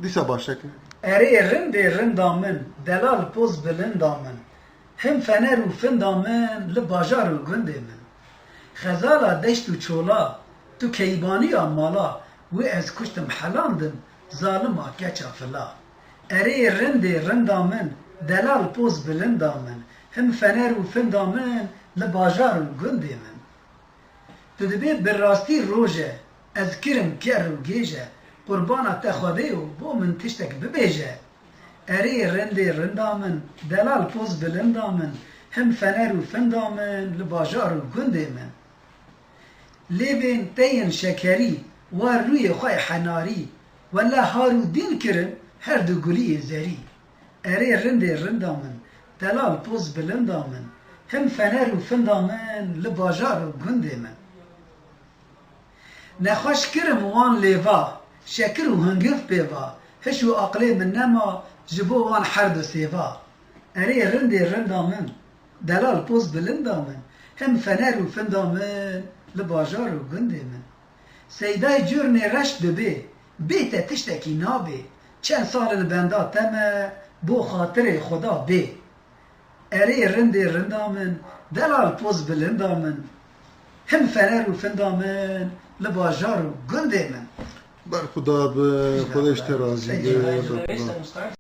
Dîsa başeke. Erê rindê rinda min, delal poz bilinda min. Him fener û finda min, li bajar û gundê min. Xezala deşt û çola, tu keybaniya mala, wê ez kuştim helandim, zalima keça fila. Erê rindê rinda min, delal poz bilinda min. Him fener û finda min, li bajar û gundê min. Tu dibê bi rastî roje, ez kirim ker û gêje, qurbana te Xwedê û bo min tiştek bibêje. Erê rindê rinda min, delal poz bilinda min, him fener û finda min, li bajar û gundê min. Lêvên te yên şekerî, war rûyê xwe henarî, wela har û dîn kirin, her du guliyê zerî. Erê rindê rinda min, delal poz bilinda min, him fener û finda min, li bajar û gundê min. Nexweş kirim wan lêva, şekir û hingif pêva, hiş û aqlê min nema, ji bo wan her du sêva. Erê rindê rinda min, delal poz bilinda min, him fener û finda min, li bajar û gundê min. Seydayê cûrnê reş bibê, bê te tiştekî nabê, çend sal li benda te me, bo xatirê Xweda bê. Erê rindê rinda min, delal poz bilinda min, him fener û finda min, li bajar û gundê min. Berxuda be, Xwedê ji te razî be.